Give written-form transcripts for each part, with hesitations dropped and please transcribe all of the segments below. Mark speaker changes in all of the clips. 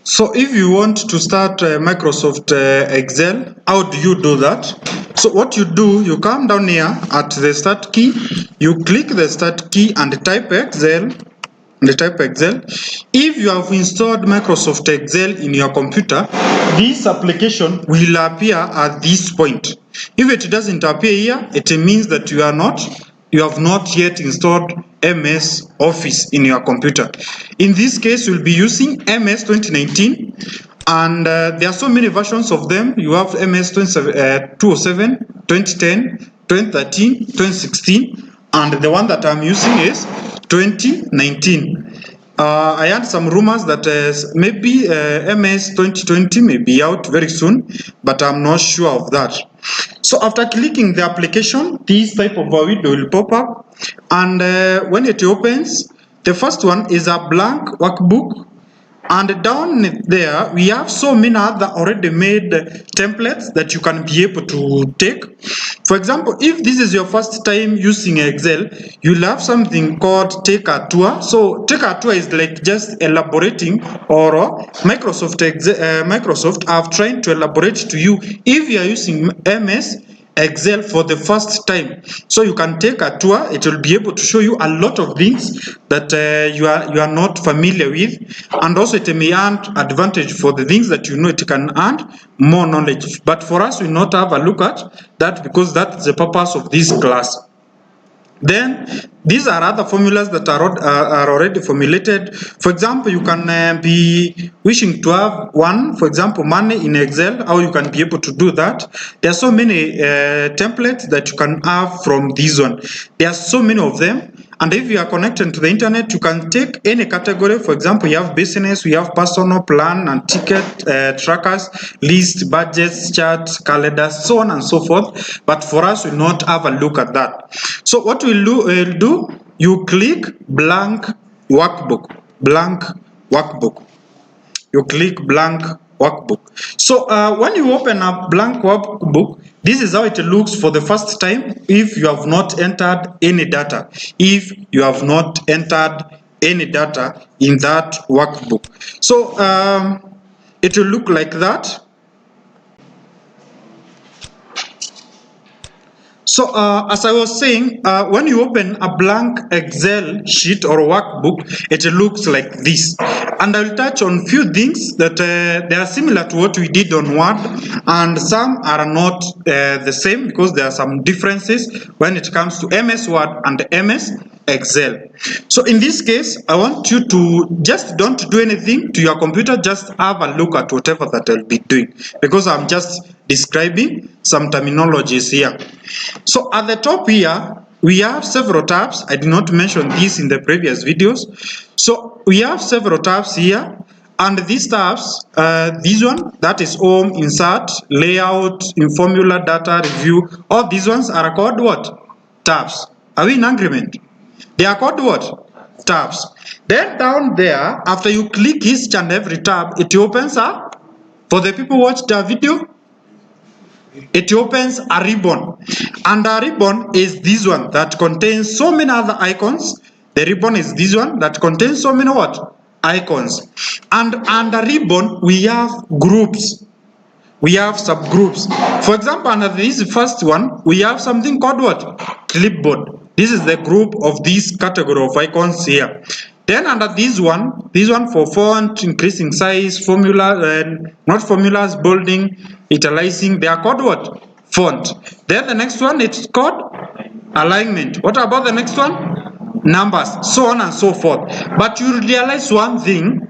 Speaker 1: So if you want to start Microsoft Excel, how do you do that? So what you do, you come down here at the start key, you click the start key and type Excel. If you have installed Microsoft Excel in your computer, this application will appear at this point. If it doesn't appear here, it means that you have not yet installed MS Office in your computer. In this case, you'll be using MS 2019, and there are so many versions of them. You have MS 207, 2010, 2013, 2016, and the one that I'm using is 2019. I had some rumors that maybe MS 2020 may be out very soon, but I'm not sure of that. So after clicking the application, this type of a window will pop up, and when it opens, the first one is a blank workbook. And down there, we have so many other already made templates that you can be able to take. For example, if this is your first time using Excel, you'll have something called Take a Tour. So Take a Tour is like just elaborating, or Microsoft have tried to elaborate to you if you are using MS Excel for the first time. So you can take a tour. It will be able to show you a lot of things that you are not familiar with, and also it may add advantage for the things that you know. It can add more knowledge, but for us we not have a look at that because that's the purpose of this class. Then these are other formulas that are already formulated. For example, you can be wishing to have one, for example, money in Excel, how you can be able to do that. There are so many templates that you can have from this one. There are so many of them. And if you are connected to the internet, you can take any category. For example, you have business, we have personal, plan and ticket, trackers, list, budgets, charts, calendars, so on and so forth. But for us, we'll not have a look at that. So what we'll do, you click blank workbook. You click blank workbook. So when you open a blank workbook, this is how it looks for the first time if you have not entered any data. If you have not entered any data in that workbook. So it will look like that. So as I was saying, when you open a blank Excel sheet or workbook, it looks like this. And I'll touch on few things that they are similar to what we did on Word, and some are not the same because there are some differences when it comes to MS Word and MS Excel. So in this case, I want you to just don't do anything to your computer, just have a look at whatever that I'll be doing, because I'm just describing some terminologies here. So at the top here, we have several tabs. I did not mention this in the previous videos. So we have several tabs here, and these tabs, this one, that is home, insert, layout, in formula, data, review, all these ones are called what? Tabs. Are we in agreement? They are called what? Tabs. Then down there, after you click each and every tab, it opens up, for the people who watched the video, it opens a ribbon, and a ribbon is this one that contains so many other icons. The ribbon is this one that contains so many what? Icons. And under ribbon we have groups, we have subgroups. For example, under this first one we have something called what? Clipboard. This is the group of this category of icons here. Then under this one for font, increasing size, formula, not formulas, bolding, italicizing, they are called what? Font. Then the next one, it's called alignment. What about the next one? Numbers, so on and so forth. But you realize one thing,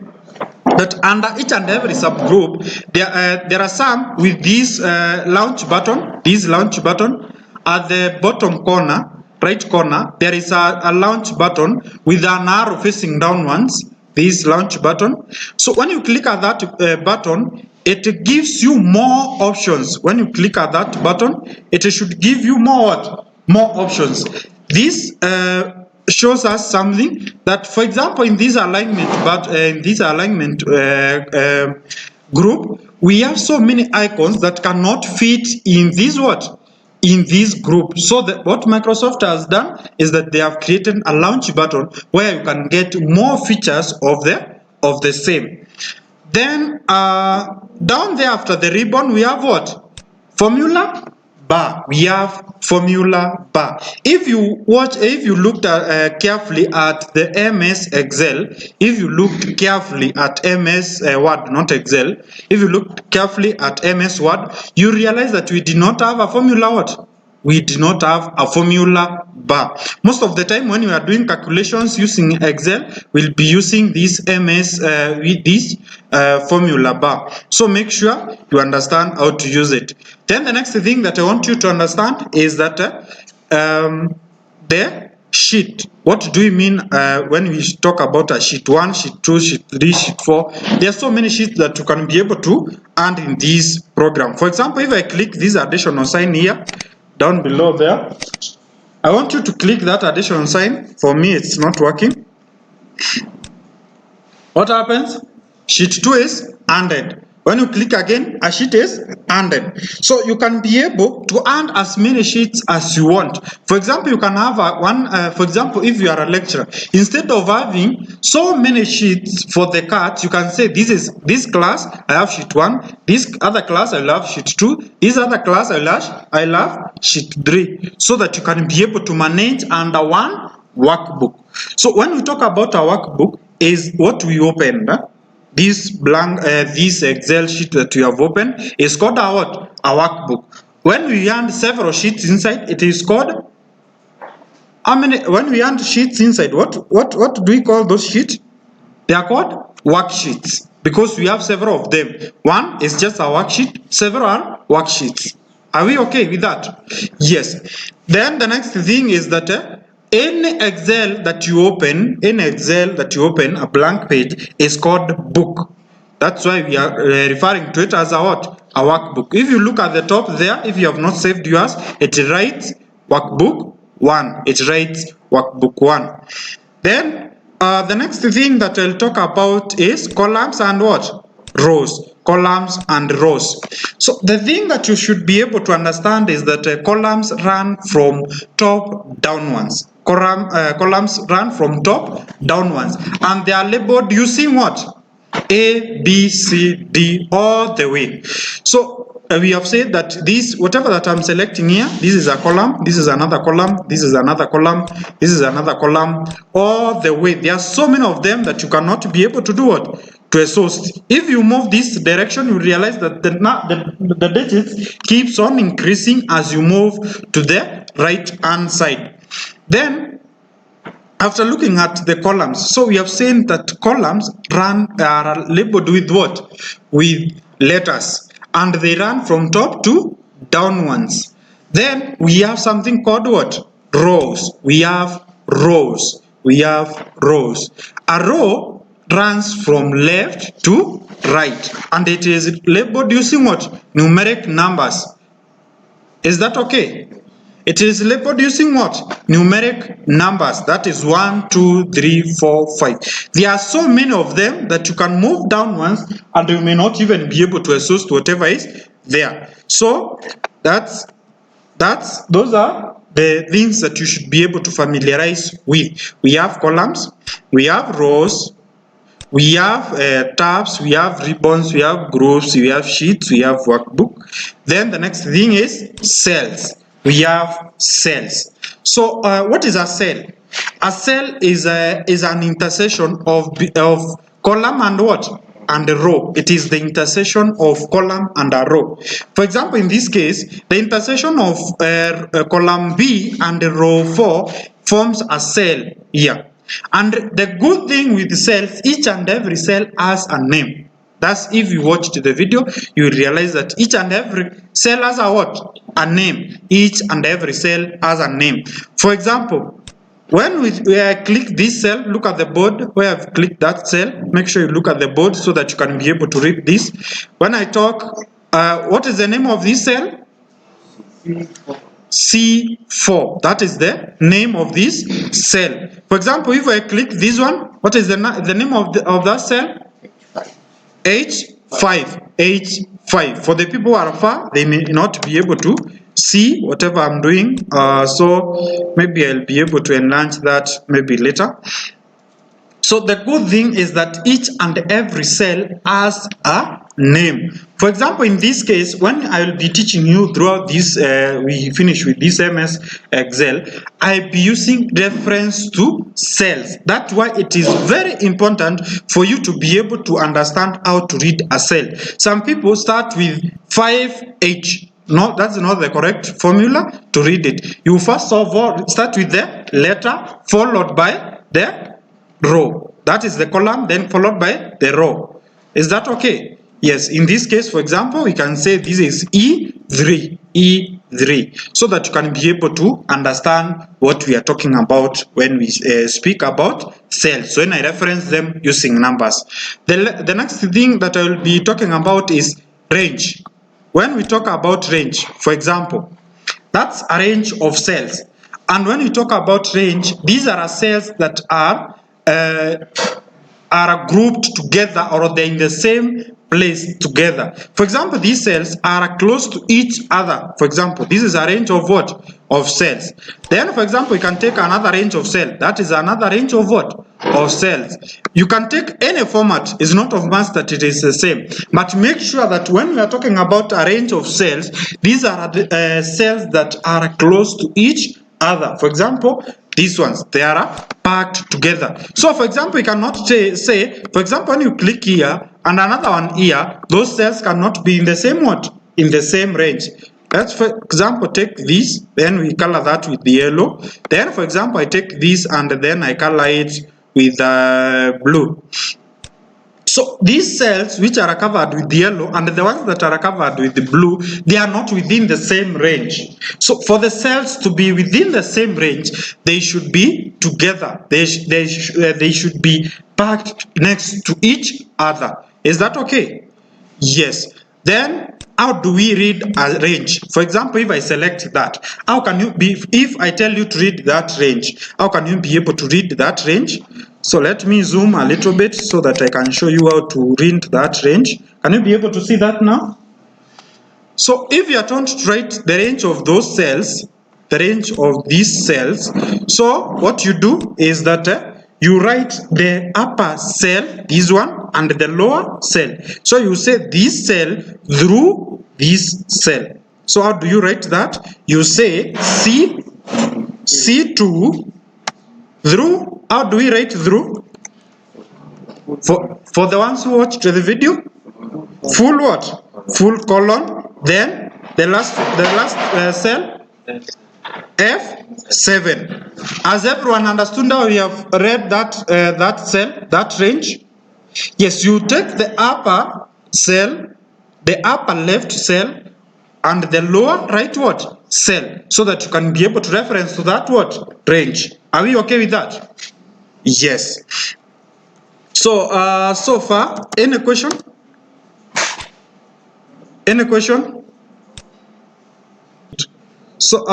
Speaker 1: that under each and every subgroup, there are some with this launch button. This launch button at the bottom corner, right corner, there is a launch button with an arrow facing downwards. This launch button. So when you click at that button, it gives you more options. When you click at that button, it should give you more what? More options. This shows us something that, for example, in this alignment, group, we have so many icons that cannot fit in this what? In this group. So what Microsoft has done is that they have created a launch button where you can get more features of the same. Then down there after the ribbon, we have what? Formula bar. We have formula bar. If you looked at, carefully at the MS Excel, if you looked carefully at MS Word, not Excel, if you looked carefully at MS Word, you realize that we did not have a formula what? We did not have a formula bar. Most of the time when we are doing calculations using Excel, we'll be using this formula bar. So make sure you understand how to use it. Then the next thing that I want you to understand is that the sheet. What do we mean when we talk about a sheet 1, sheet 2, sheet 3, sheet 4? There are so many sheets that you can be able to add in this program. For example, if I click this additional sign here, down below there, I want you to click that additional sign. For me, it's not working. What happens? Sheet 2 is added. When you click again, a sheet is added. So you can be able to add as many sheets as you want. For example, you can have for example, if you are a lecturer, instead of having so many sheets for the cards, you can say this class I have sheet 1, this other class I will have sheet 2, this other class I will have sheet 3, so that you can be able to manage under one workbook. So when we talk about a workbook, is what we opened. This blank, this Excel sheet that we have opened is called a what? A workbook. When we add several sheets inside, it is called how many? When we add sheets inside, what do we call those sheets? They are called worksheets because we have several of them. One is just a worksheet, several are worksheets. Are we okay with that? Yes. Then the next thing is that any Excel that you open, a blank page is called book. That's why we are referring to it as a what? A workbook. If you look at the top there, if you have not saved yours, it writes workbook 1. It writes workbook 1. Then the next thing that I'll talk about is columns and what? Rows. Columns and rows. So the thing that you should be able to understand is that columns run from top downwards. Columns run from top downwards, and they are labeled using what? A, B, C, D, all the way. So we have said that this, whatever that I'm selecting here, this is a column, this is another column, this is another column, this is another column, all the way. There are so many of them that you cannot be able to do what? To exhaust. If you move this direction, you realize that the digits keeps on increasing as you move to the right hand side. Then after looking at the columns, so we have seen that columns are labeled with what? With letters, and they run from top to downwards. Then we have something called what? Rows. We have rows. We have rows. A row runs from left to right, and it is labeled using what? Numeric numbers. Is that okay? It is labeled using what? Numeric numbers. That is 1, 2, 3, 4, 5. There are so many of them that you can move downwards and you may not even be able to exhaust whatever is there. So those are the things that you should be able to familiarize with. We have columns, we have rows, we have tabs, we have ribbons, we have groups, we have sheets, we have workbook. Then the next thing is cells. We have cells. So what is a cell? A cell is an intersection of column and what? And a row. It is the intersection of column and a row. For example, in this case, the intersection of column B and row 4 forms a cell here. And the good thing with cells, each and every cell has a name. That's if you watched the video, you will realize that each and every cell has a what? A name. Each and every cell has a name. For example, when we click this cell, look at the board where I've clicked that cell. Make sure you look at the board so that you can be able to read this. When I talk, what is the name of this cell? C4. That is the name of this cell. For example, if I click this one, what is the name of that cell? H5. H5. For the people who are far, they may not be able to see whatever I'm doing. So maybe I'll be able to enlarge that maybe later. So the good thing is that each and every cell has a name. For example, in this case, when I will be teaching you throughout this, we finish with this MS Excel, I'll be using reference to cells. That's why it is very important for you to be able to understand how to read a cell. Some people start with 5H. No, that's not the correct formula to read it. You first of all start with the letter followed by the row. That is the column, then followed by the row. Is that okay? Yes, in this case, for example, we can say this is E3, E3, so that you can be able to understand what we are talking about when we speak about cells. So when I reference them using numbers. The next thing that I will be talking about is range. When we talk about range, for example, that's a range of cells. And when we talk about range, these are cells that are grouped together, or they're in the same place together. For example, these cells are close to each other. For example, this is a range of what? Of cells. Then, for example, you can take another range of cells. That is another range of what? Of cells. You can take any format. It's not of must that it is the same. But make sure that when we are talking about a range of cells, these are the cells that are close to each other. For example, these ones, they are packed together. So for example, you cannot say, for example, when you click here and another one here, those cells cannot be in the same what? In the same range. Let's for example take this, then we color that with the yellow. Then for example, I take this and then I color it with blue. So these cells which are covered with the yellow and the ones that are covered with the blue, they are not within the same range. So for the cells to be within the same range, they should be together. They should be packed next to each other. Is that okay? Yes. Then how do we read a range? For example, if I select that, how can you be, if I tell you to read that range, how can you be able to read that range? So let me zoom a little bit so that I can show you how to read that range. Can you be able to see that now? So if you are told to write the range of those cells, the range of these cells, so what you do is that you write the upper cell, this one, and the lower cell. So you say this cell through this cell. So how do you write that? You say C2 through, how do we write through? For the ones who watched the video, full what? Full colon, then the last cell, F7. Has everyone understood how we have read that that cell, that range? Yes, you take the upper cell, the upper left cell, and the lower right what? Cell, so that you can be able to reference to that what? Range. Are we okay with that? Yes. So so far, any question? Any question? So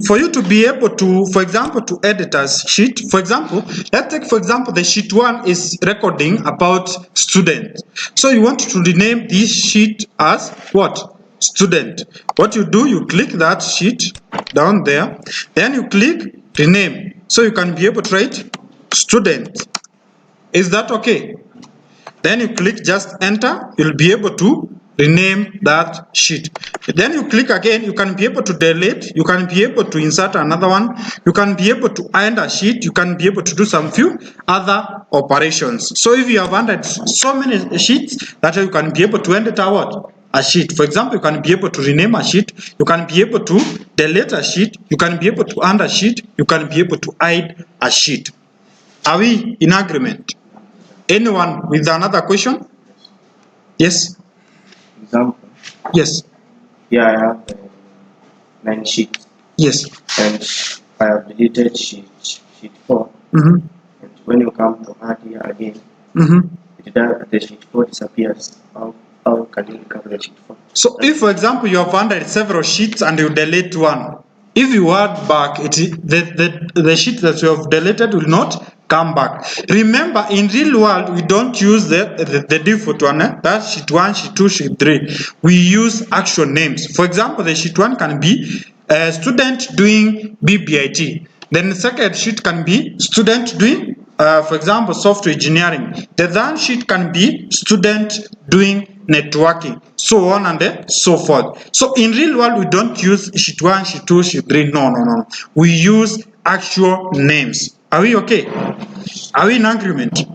Speaker 1: for you to be able to, for example, to edit a sheet, for example, let's take for example the sheet 1 is recording about student. So you want to rename this sheet as what? Student. What you do, you click that sheet down there, then you click rename. So you can be able to write student. Is that okay? Then you click just enter, you'll be able to rename that sheet. Then you click again, you can be able to delete, you can be able to insert another one, you can be able to end a sheet, you can be able to do some few other operations. So if you have ended so many sheets that you can be able to edit a sheet. For example, you can be able to rename a sheet, you can be able to delete a sheet, you can be able to end a sheet, you can be able to hide a sheet. Are we in agreement? Anyone with another question? Yes?
Speaker 2: Example.
Speaker 1: Yes.
Speaker 2: Here I have 9 sheets.
Speaker 1: Yes.
Speaker 2: And I have deleted sheet 4.
Speaker 1: And
Speaker 2: when you come to add here again, the sheet 4 disappears. How can you recover the sheet 4?
Speaker 1: So if, for example, you have added several sheets and you delete one, if you add back, the sheet that you have deleted will not come back. Remember, in real world, we don't use the default one, that sheet 1, sheet 2, sheet 3. We use actual names. For example, the sheet 1 can be student doing BBIT. Then the second sheet can be student doing for example, software engineering. The then sheet can be student doing networking, so on and so forth. So in real world, we don't use sheet 1, sheet 2, sheet 3. No. We use actual names. Are we okay? Are we in agreement?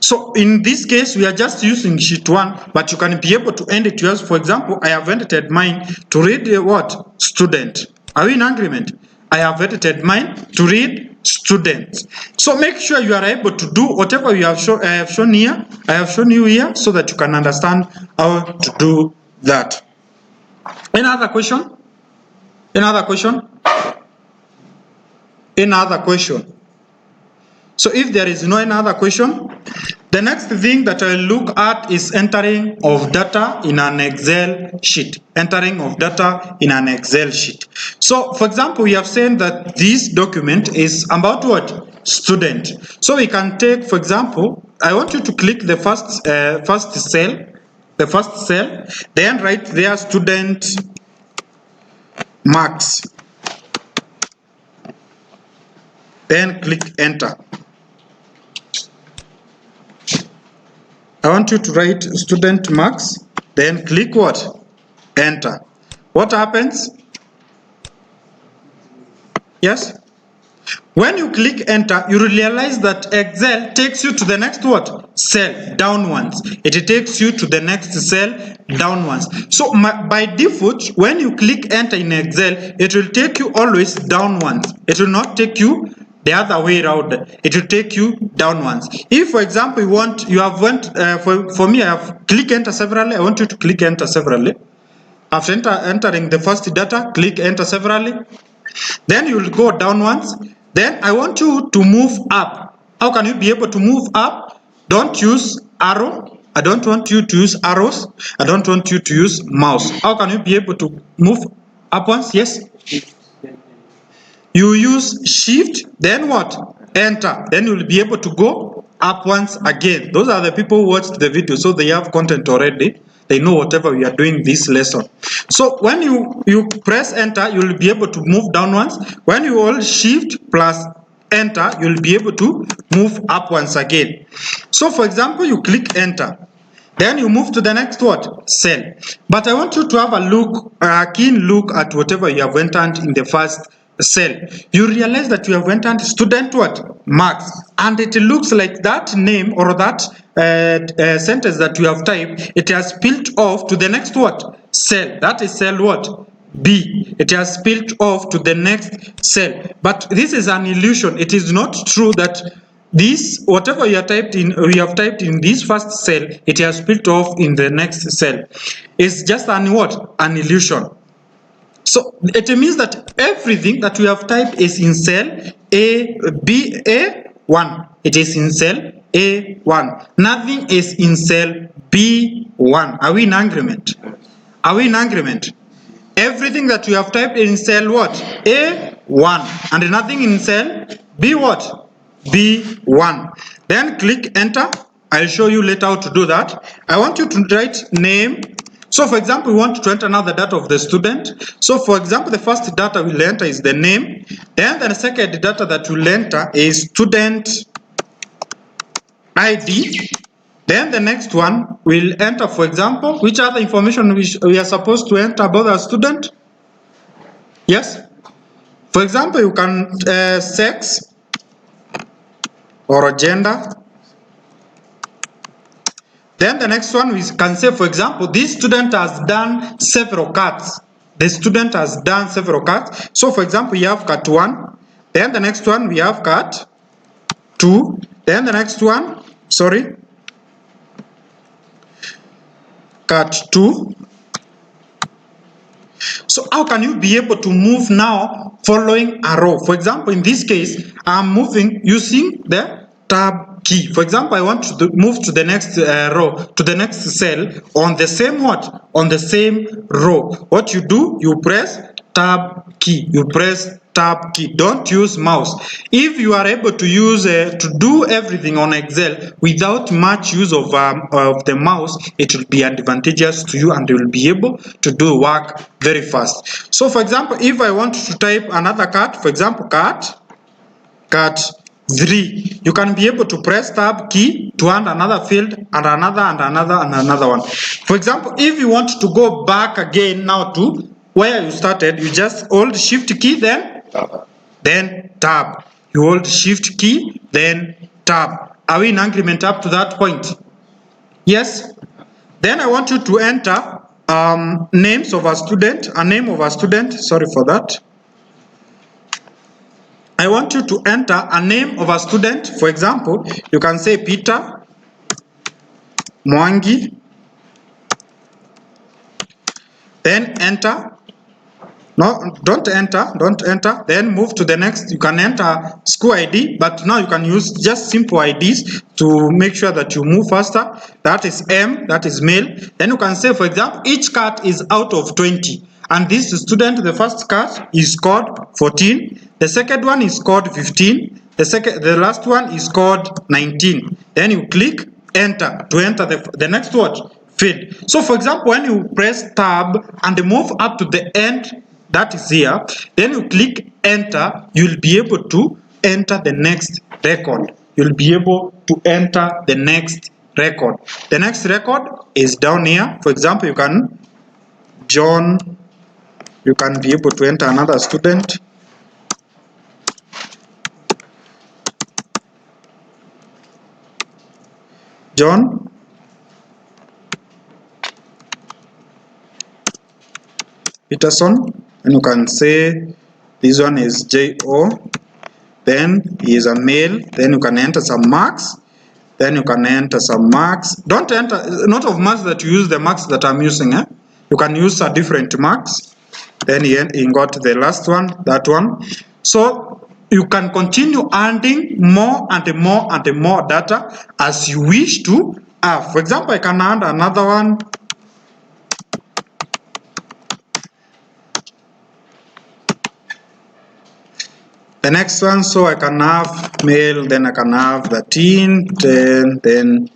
Speaker 1: So in this case, we are just using sheet 1, but you can be able to end it yours. For example, I have edited mine to read what? Student. Are we in agreement? I have edited mine to read students. So make sure you are able to do whatever you have I have shown here. I have shown you here so that you can understand how to do that. Any other question? Any other question? Any other question? So if there is no another question, the next thing that I'll look at is entering of data in an Excel sheet. Entering of data in an Excel sheet. So for example, we have said that this document is about what? Student. So we can take, for example, I want you to click the first cell, then write there student marks. Then click enter. I want you to write student marks, then click what? Enter. What happens? Yes? When you click enter, you realize that Excel takes you to the next what? Cell, downwards. It takes you to the next cell, downwards. So by default, when you click enter in Excel, it will take you always downwards. It will not take you the other way around. It will take you downwards. If, for example, for me, I have click enter severally. I want you to click enter severally. After entering the first data, click enter severally. Then you will go downwards. Then I want you to move up. How can you be able to move up? Don't use arrow. I don't want you to use arrows. I don't want you to use mouse. How can you be able to move upwards? Yes? You use shift, then what? Enter. Then you will be able to go up once again. Those are the people who watched the video, so they have content already. They know whatever we are doing this lesson. So when you press enter, you will be able to move downwards. When you hold shift plus enter, you will be able to move up once again. So for example, you click enter. Then you move to the next what? Cell. But I want you to have a keen look at whatever you have entered in the first cell. You realize that you have entered student what? Marks. And it looks like that name or that sentence that you have typed, it has spilled off to the next what? Cell. That is cell what? B. It has spilled off to the next cell. But this is an illusion. It is not true that this, whatever you have typed in this first cell, it has split off in the next cell. It's just an what? An illusion. So it means that everything that we have typed is in cell A1. It is in cell A1. Nothing is in cell B1. Are we in agreement? Are we in agreement? Everything that we have typed in cell what? A1. And nothing in cell B what? B1. Then click enter. I'll show you later how to do that. I want you to write name. So for example, we want to enter another data of the student. So for example, the first data we'll enter is the name. Then the second data that we'll enter is student ID. Then the next one we'll enter, for example, which other information we are supposed to enter about the student? Yes? For example, you can sex or gender. Then the next one we can say, for example, this student has done several cuts. The student has done several cuts. So for example, we have cut 1. Then the next one we have cut 2. Then the next one, cut 2. So how can you be able to move now following a row? For example, in this case, I'm moving using the tab key. For example, I want to move to the next row, to the next cell on the same what? On the same row. What you do, you press tab key. You press tab key. Don't use mouse. If you are able to use to do everything on Excel without much use of the mouse, it will be advantageous to you and you will be able to do work very fast. So for example, if I want to type another cut, for example, cut 3. You can be able to press tab key to add another field and another one. For example, if you want to go back again now to where you started, you just hold shift key, then tab. You hold shift key, then tab. Are we in agreement up to that point? Yes? Then I want you to enter names of a student, a name of a student, sorry for that. I want you to enter a name of a student. For example, you can say Peter Mwangi. Then enter. No, don't enter. Then move to the next. You can enter school ID, but now you can use just simple IDs to make sure that you move faster. That is M, that is male. Then you can say, for example, each cut is out of 20. And this student, the first cut is scored 14. The second one is scored 15. The last one is scored 19. Then you click enter to enter the next what? Field. So for example, when you press tab and move up to the end, that is here, then you click enter, you'll be able to enter the next record. You'll be able to enter the next record. The next record is down here. For example, you can John, you can be able to enter another student. John Peterson, and you can say this one is J.O. Then he is a male. Then you can enter some marks. Then you can enter some marks. Don't enter, not of marks that you use the marks that I'm using. You can use a different marks. Then he got the last one, that one. So you can continue adding more and more and more data as you wish to have. For example, I can add another one. The next one, so I can have male, then I can have 13, then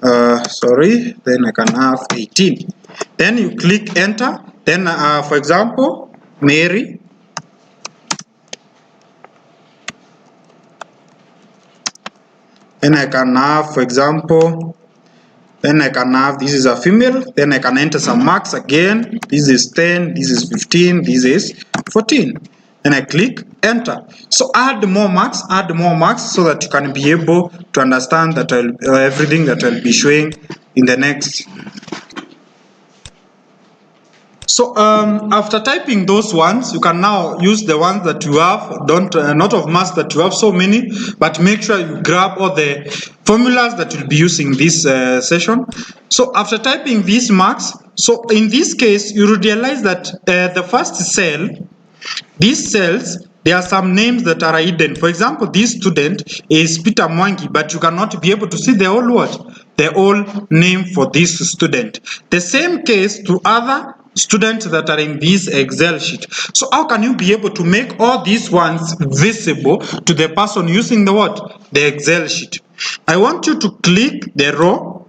Speaker 1: I can have 18. Then you click enter. Then for example, Mary. Then I can have, for example, then I can have, this is a female. Then I can enter some marks again. This is 10, this is 15, this is 14. Then I click enter. So add more marks so that you can be able to understand that everything that I'll be showing in the next. So after typing those ones, you can now use the ones that you have. Don't not of mass that you have so many, but make sure you grab all the formulas that you'll be using this session. So after typing these marks, so in this case, you will realize that the first cell, these cells, there are some names that are hidden. For example, this student is Peter Mwangi, but you cannot be able to see the whole what? The whole name for this student. The same case to other students that are in this Excel sheet. So how can you be able to make all these ones visible to the person using the what? The Excel sheet. I want you to click the row.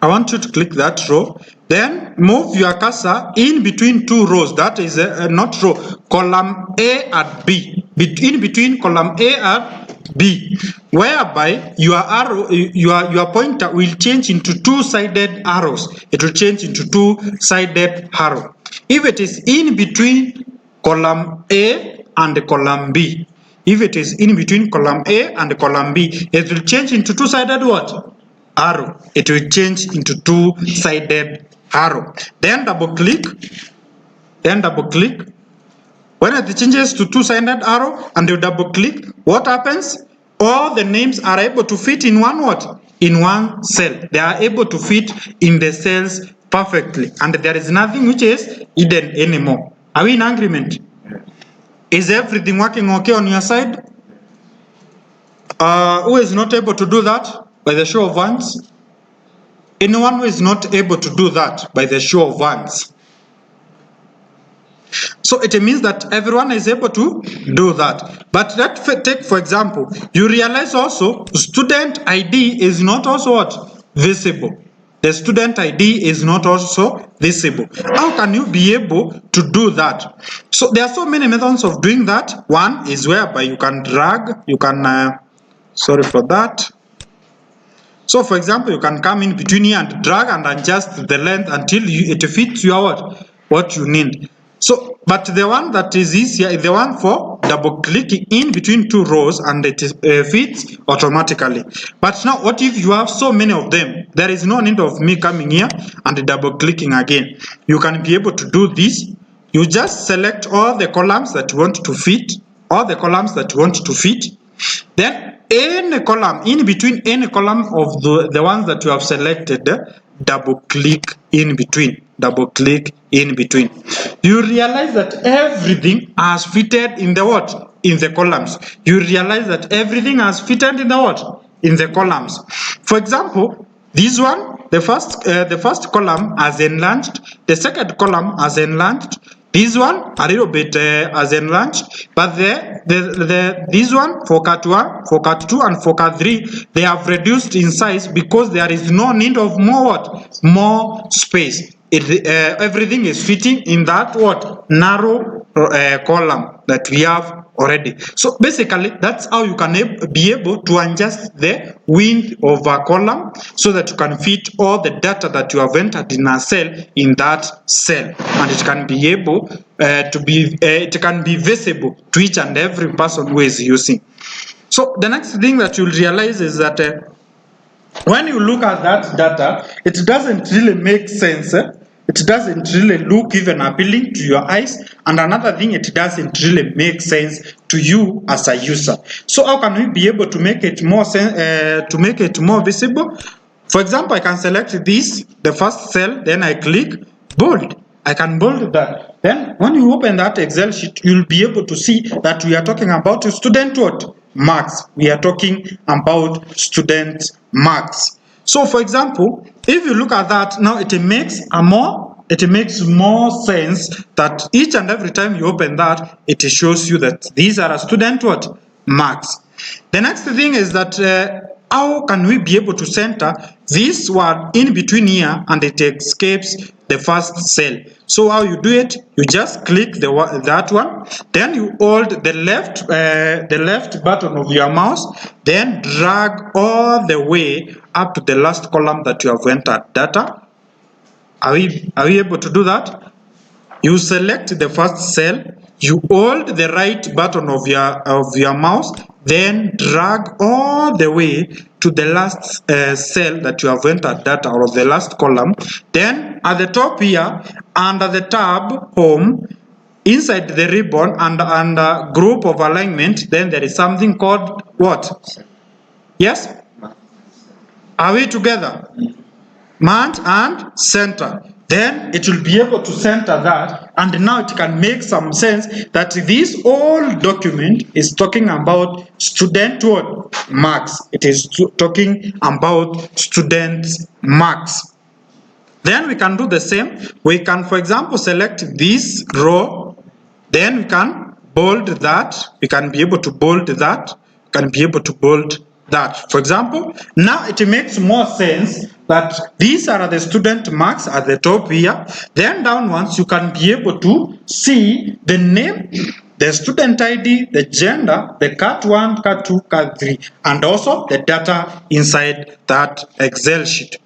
Speaker 1: I want you to click that row. Then move your cursor in between two rows. That is not row, column A and B. In between column A and B, whereby your arrow, your pointer will change into two-sided arrows. It will change into two-sided arrow. If it is in between column A and column B, if it is in between column A and column B, it will change into two-sided what? Arrow. It will change into two-sided arrow. Then double click. When it changes to two-sided arrow and you double click, what happens? All the names are able to fit in one what? In one cell. They are able to fit in the cells perfectly, and there is nothing which is hidden anymore. Are we in agreement? Is everything working okay on your side? Who is not able to do that? By the show of hands. Anyone who is not able to do that, by the show of hands. So it means that everyone is able to do that. But let's take, for example, you realize also student ID is not also what? Visible. the student ID is not also visible. How can you be able to do that? So there are so many methods of doing that. One is whereby you can drag, you can, sorry for that. So for example, you can come in between here and drag and adjust the length until it fits your what you need. So, but the one that is easier is the one for double clicking in between two rows and it fits automatically. But now what if you have so many of them? There is no need of me coming here and double clicking again. You can be able to do this. You just select all the columns that you want to fit, all the columns that you want to fit. Then any column, in between any column of the ones that you have selected, double click in between, double click in between. You realize that everything has fitted in the what? In the columns. You realize that everything has fitted in the what? In the columns. For example, this one, the first column has enlarged, the second column has enlarged, this one a little bit has enlarged, but this one for cut 1, for cut 2, and for cut 3, they have reduced in size because there is no need of more what? More space. Everything is fitting in that what? Narrow column that we have already. So basically that's how you can be able to adjust the width of a column so that you can fit all the data that you have entered in a cell in that cell, and it can be able it can be visible to each and every person who is using. So the next thing that you'll realize is that when you look at that data, it doesn't really make sense. It doesn't really look even appealing to your eyes. And another thing, it doesn't really make sense to you as a user. So how can we be able to make it more visible? For example, I can select this, the first cell, then I click bold. I can bold that. Then when you open that Excel sheet, you'll be able to see that we are talking about student what? Marks. We are talking about student marks. So for example, if you look at that, now it makes more sense that each and every time you open that, it shows you that these are student what? Marks. The next thing is that how can we be able to center this word in between here and it escapes the first cell? So how you do it? You just click that one, then you hold the left button of your mouse, then drag all the way up to the last column that you have entered data. Are we able to do that? You select the first cell, you hold the right button of your mouse, then drag all the way to the last cell that you have entered data, or the last column. Then at the top here, under the tab home, inside the ribbon and group of alignment, then there is something called what? Yes? Are we together? Merge and center. Then it will be able to center that, and now it can make some sense that this whole document is talking about student what? Marks. It is talking about students' marks. Then we can do the same. We can, for example, select this row, then we can bold that. We can be able to bold that. We can be able to bold that. For example, now it makes more sense that these are the student marks at the top here. Then downwards, you can be able to see the name, the student ID, the gender, the cat 1, cat 2, cat 3, and also the data inside that Excel sheet.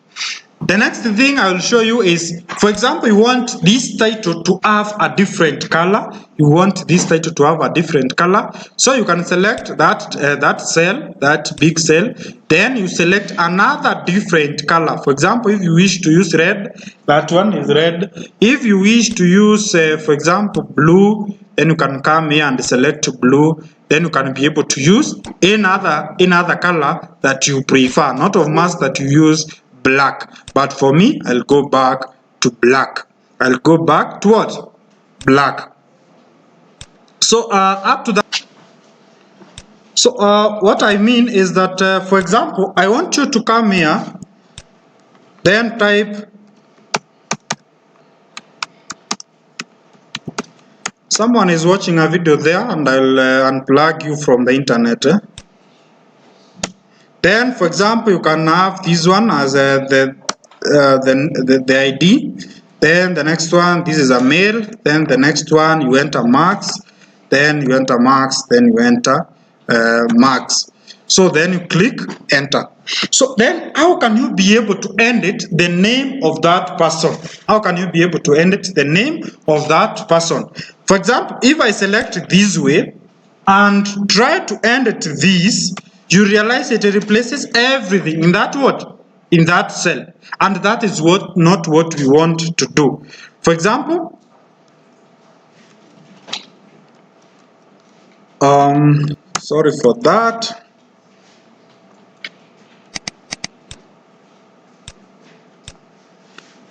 Speaker 1: The next thing I will show you is, for example, you want this title to have a different color. You want this title to have a different color. So you can select that cell, that big cell. Then you select another different color. For example, if you wish to use red, that one is red. If you wish to use, for example, blue, then you can come here and select blue. Then you can be able to use another color that you prefer. Not of mass that you use black, but for me I'll go back to black. I'll go back to what? Black. So up to that. So what I mean is that for example, I want you to come here, then type, someone is watching a video there, and I'll unplug you from the internet. Then for example, you can have this one as the the ID. Then the next one, this is a male. Then the next one, you enter marks. Then you enter marks. Then you enter marks. So then you click enter. So then how can you be able to edit the name of that person? How can you be able to edit the name of that person? For example, if I select this way and try to edit this, you realize it replaces everything in that what? In that cell. And that is not what we want to do. For example, sorry for that.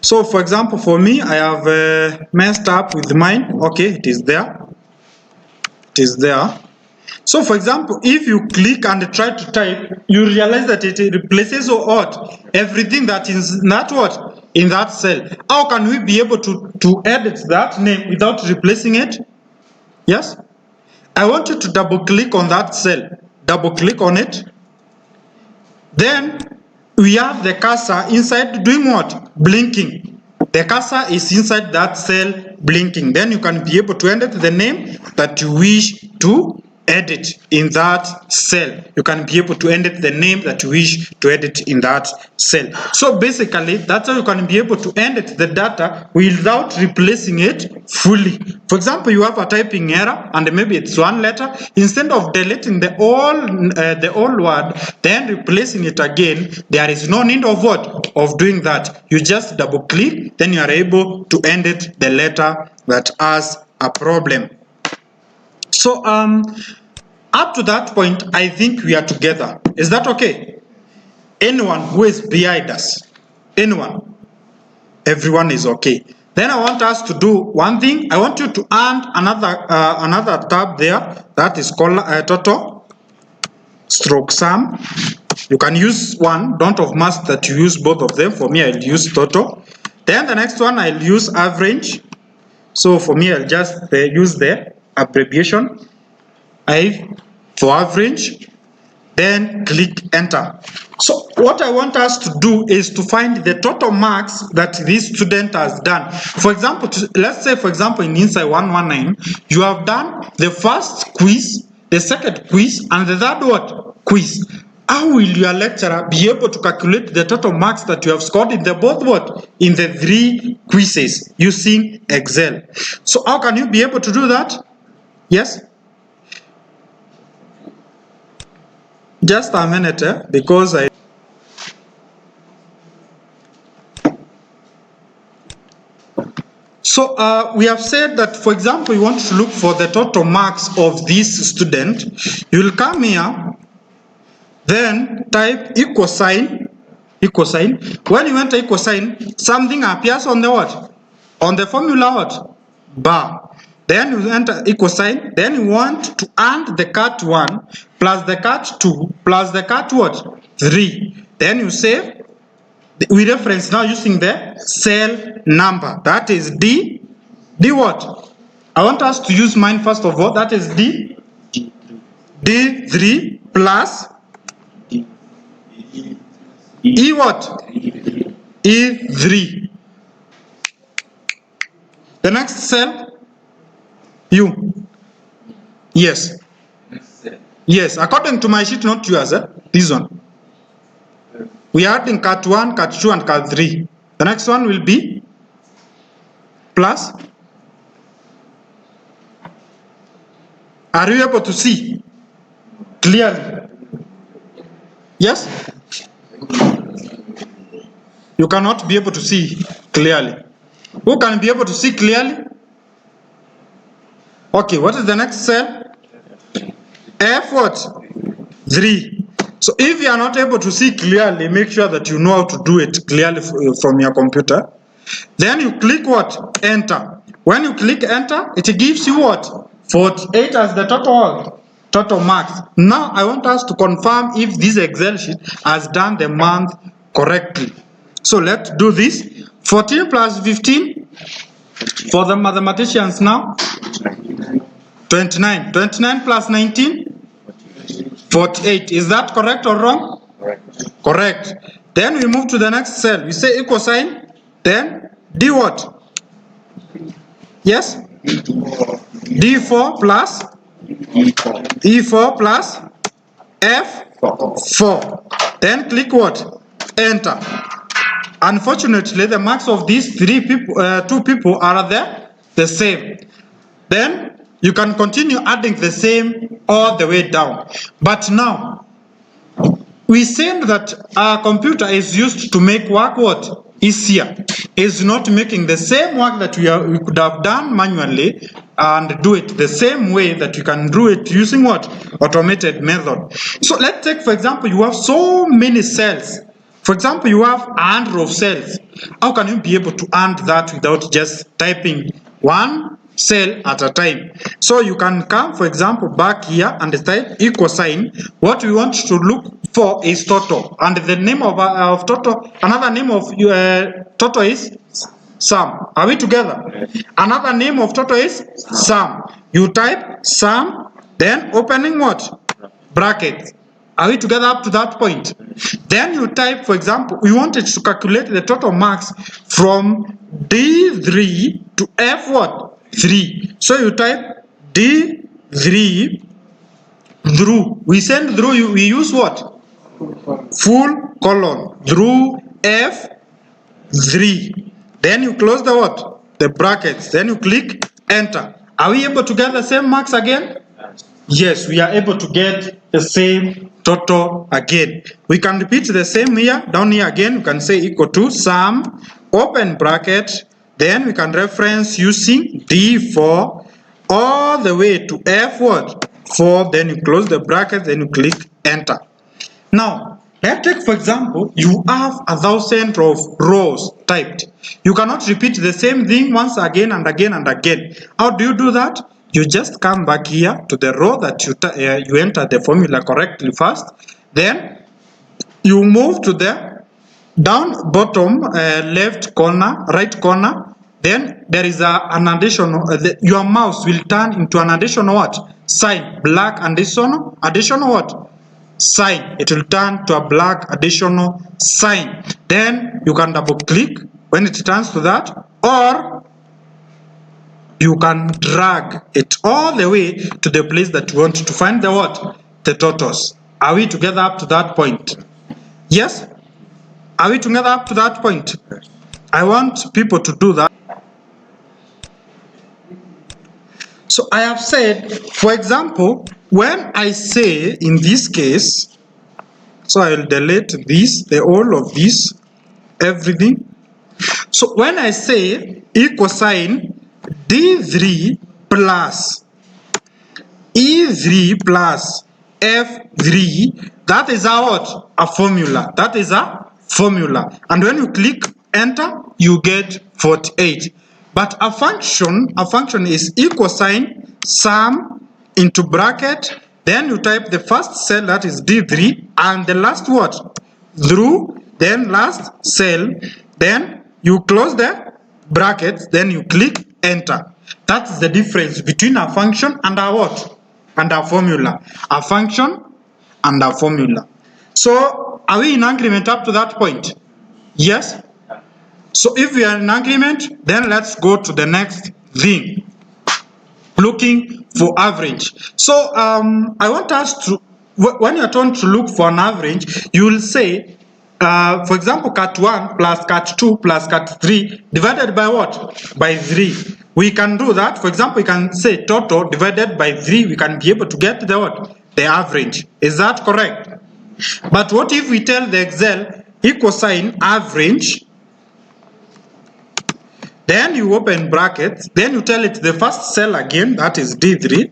Speaker 1: So for example, for me, I have messed up with mine. Okay, it is there. It is there. So for example, if you click and try to type, you realize that it replaces what? Everything that is not what? In that cell. How can we be able to edit that name without replacing it? Yes? I want you to double click on that cell. Double click on it. Then we have the cursor inside doing what? Blinking. The cursor is inside that cell blinking. Then you can be able to edit the name that you wish to edit in that cell. You can be able to edit the name that you wish to edit in that cell. So basically, that's how you can be able to edit the data without replacing it fully. For example, you have a typing error and maybe it's one letter. Instead of deleting the whole word, then replacing it again, there is no need of what? Of doing that. You just double click, then you are able to edit the letter that has a problem. So up to that point, I think we are together. Is that okay? Anyone who is behind us? Anyone? Everyone is okay. Then I want us to do one thing. I want you to add another tab there that is called total stroke sum. You can use one. Don't have must that you use both of them. For me, I'll use total. Then the next one, I'll use average. So for me, I'll just use the abbreviation I for average, then click enter. So what I want us to do is to find the total marks that this student has done. For example, let's say for example in inside 119, you have done the first quiz, the second quiz, and the third what? Quiz. How will your lecturer be able to calculate the total marks that you have scored in the both what? In the 3 quizzes using Excel. So how can you be able to do that? Yes? Just a minute, because So we have said that, for example, you want to look for the total marks of this student. You will come here, then type equal sign. When you enter equal sign, something appears on the what? On the formula what? Bar. Then you enter equal sign. Then you want to add the cut 1 plus the cut 2 plus the cut what? 3. Then you say, we reference now using the cell number. That is D what? I want us to use mine first of all. That is D3 plus E what? E3. The next cell, U. Yes. Yes, according to my sheet, not yours. This one. We are adding cut 1, cut 2, and cut 3. The next one will be plus. Are you able to see clearly? Yes? You cannot be able to see clearly. Who can be able to see clearly? Okay, what is the next cell? F what? 3. So if you are not able to see clearly, make sure that you know how to do it clearly from your computer. Then you click what? Enter. When you click enter, it gives you what? 48 as the total marks. Now I want us to confirm if this Excel sheet has done the month correctly. So let's do this. 14 plus 15 for the mathematicians now. 29. 29 plus 19. 48. Is that correct or wrong?
Speaker 2: Correct.
Speaker 1: Correct. Then we move to the next cell. We say equal sign, then D what? Yes? D4 plus E4 plus F4. Then click what? Enter. Unfortunately, the marks of these two people are the same. Then you can continue adding the same all the way down. But now, we said that our computer is used to make work what? Easier. It's not making the same work that we could have done manually and do it the same way that you can do it using what? Automated method. So let's take, for example, you have so many cells. For example, you have 100 of cells. How can you be able to add that without just typing one cell at a time? So you can come, for example, back here and type equal sign. What we want to look for is total, and the name of total, another name of total is sum. Are we together? Another name of total is sum. You type sum, then opening what? Bracket. Are we together up to that point? Then you type, for example, we wanted to calculate the total marks from D3 to F what? 3. So you type D3 through. We send through, we use what? Full colon through F3. Then you close the what? The brackets. Then you click enter. Are we able to get the same marks again? Yes, we are able to get the same total again. We can repeat the same here. Down here again, we can say equal to sum, open bracket, then we can reference using D4 all the way to F what? 4, then you close the bracket, then you click enter. Now, let's take, for example, you have 1,000 of rows typed. You cannot repeat the same thing once again and again and again. How do you do that? You just come back here to the row that you enter the formula correctly first. Then you move to the down bottom left corner, right corner. Then there is an additional, your mouse will turn into an additional what? Sign, black additional what? Sign. It will turn to a black additional sign. Then you can double click when it turns to that, or you can drag it all the way to the place that you want to find the what? The totals. Are we together up to that point? Yes? Are we together up to that point? I want people to do that. So I have said, for example, when I say in this case, so I will delete this, the all of this, everything. So when I say equal sign D3 plus E3 plus F3, that is a formula. That is a formula. And when you click enter, you get 48. But a function is equal sign sum into bracket, then you type the first cell, that is D3, and the last what? Through, then last cell, then you close the brackets, then you click enter. That's the difference between a function and a what? And a formula. A function and a formula. So are we in agreement up to that point? Yes? So if we are in agreement, then let's go to the next thing. Looking for average. So I want us to, when you're trying to look for an average, you will say, for example, cut 1 plus cut 2 plus cut 3 divided by what? By 3. We can do that. For example, we can say total divided by 3. We can be able to get the what? The average. Is that correct? But what if we tell the Excel equal sign average, then you open brackets, then you tell it the first cell again, that is D3,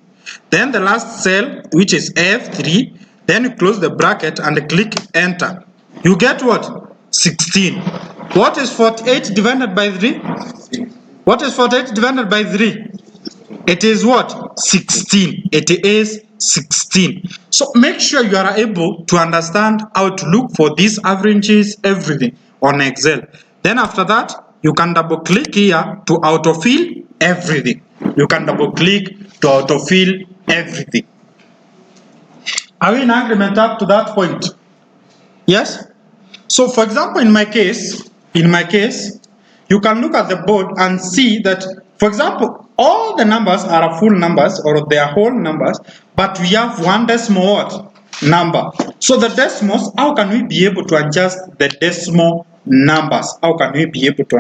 Speaker 1: then the last cell, which is F3, then you close the bracket and click enter. You get what? 16. What is 48 divided by 3? What is 48 divided by 3? It is what? 16. It is 16. So make sure you are able to understand how to look for these averages, everything on Excel. Then after that, you can double click here to autofill everything. You can double click to autofill everything. Are we in agreement up to that point? Yes? So for example, in my case, you can look at the board and see that, for example, all the numbers are full numbers or they are whole numbers, but we have one decimal what? Number. So the decimals, how can we be able to adjust the decimal numbers? How can we be able to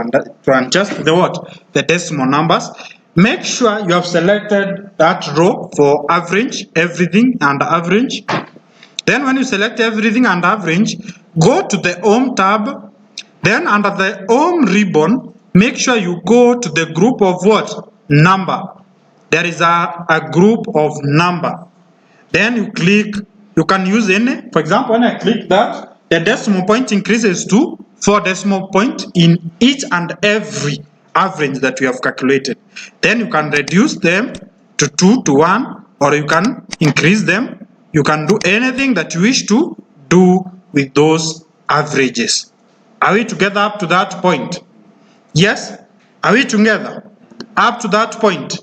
Speaker 1: adjust the what? The decimal numbers. Make sure you have selected that row for average, everything and average. Then when you select everything and average, go to the Home tab. Then under the Home ribbon, make sure you go to the group of what? Number. There is a group of number. Then you click, you can use any. For example, when I click that, the decimal point increases to 4 decimal point in each and every average that we have calculated. Then you can reduce them to 2 to 1, or you can increase them. You can do anything that you wish to do with those averages. Are we together up to that point? Yes? Are we together up to that point?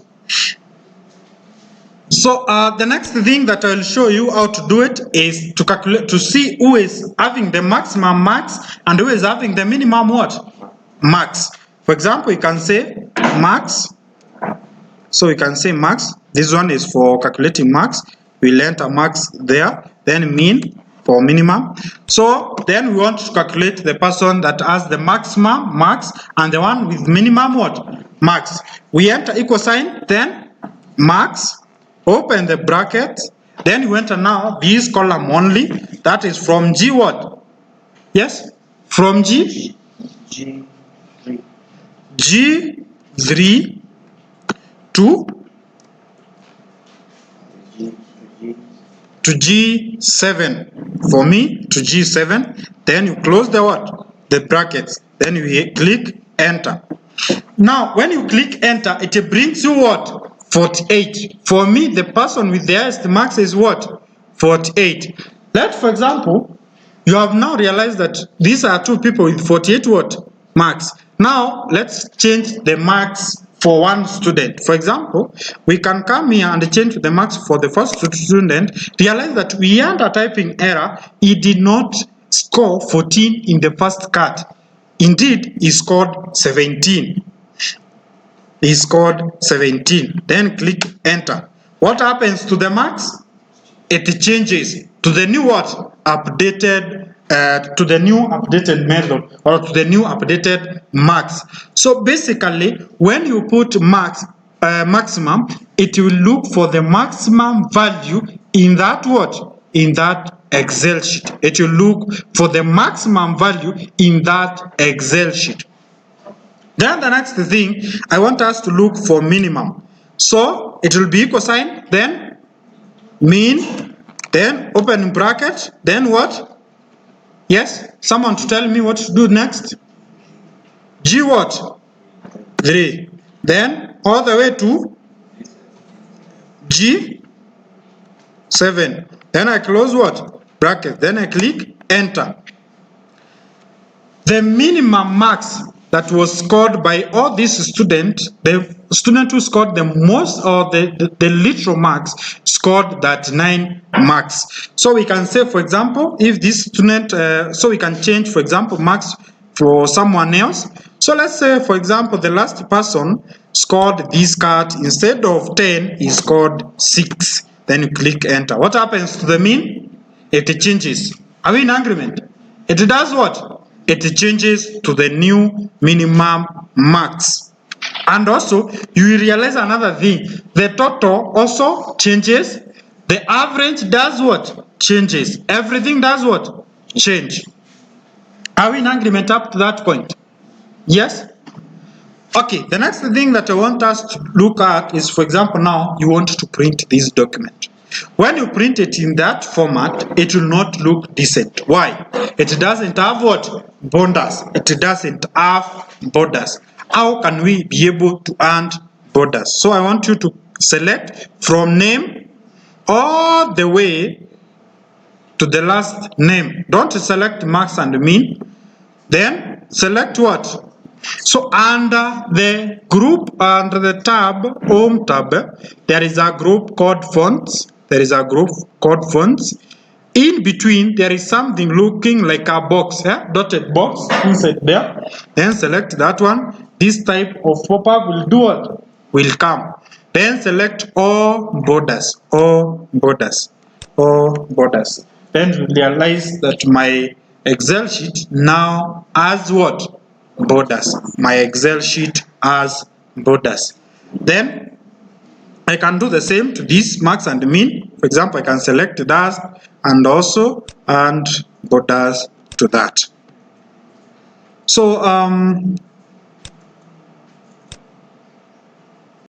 Speaker 1: So the next thing that I'll show you how to do it is to calculate, to see who is having the maximum max and who is having the minimum what? Max. For example, you can say max. So we can say max. This one is for calculating max. We'll enter max there. Then mean for minimum. So then we want to calculate the person that has the maximum max and the one with minimum what? Max. We enter equal sign, then max. Open the bracket, then you enter now this column only, that is from G what? Yes? From G?
Speaker 2: G3.
Speaker 1: G3 to G7. For me, to G7. Then you close the what? The brackets. Then you click enter. Now, when you click enter, it brings you what? 48. For me, the person with the highest max is what? 48. Let, for example, you have now realized that these are two people with 48 what? Max. Now, let's change the max for one student. For example, we can come here and change the max for the first student. Realize that we had a typing error. He did not score 14 in the first cut. Indeed, he scored 17. He scored 17. Then click enter. What happens to the max? It changes to the new what? Updated, to the new updated method, or to the new updated max. So basically, when you put max, maximum, it will look for the maximum value in that what? In that Excel sheet. It will look for the maximum value in that Excel sheet. Then the next thing, I want us to look for minimum. So it will be equal sign, then mean, then open bracket, then what? Yes? Someone to tell me what to do next? G what? 3. Then all the way to G7. Then I close what? Bracket. Then I click enter. The minimum max that was scored by all these students, the student who scored the most, or the literal marks, scored that 9 marks. So we can say, for example, if this student, so we can change, for example, marks for someone else. So let's say, for example, the last person scored this card, instead of 10, he scored 6. Then you click enter. What happens to the mean? It changes. Are we in agreement? It does what? It changes to the new minimum max. And also, you will realize another thing. The total also changes. The average does what? Changes. Everything does what? Change. Are we in agreement up to that point? Yes? Okay, the next thing that I want us to look at is, for example, now you want to print this document. When you print it in that format, it will not look decent. Why? It doesn't have what? Borders. It doesn't have borders. How can we be able to add borders? So I want you to select from name all the way to the last name. Don't select max and mean. Then select what? So under the group, under the tab, home tab, there is a group called fonts. There is a group called fonts. in between there is something looking like a box, dotted box inside there. Then select that one. This type of pop-up will do what? Will come. Then select all borders, all borders, all borders. Then you realize that my Excel sheet now has what? Borders. My Excel sheet has borders. Then I can do the same to this max and min. For example, I can select that and also and borders to that. So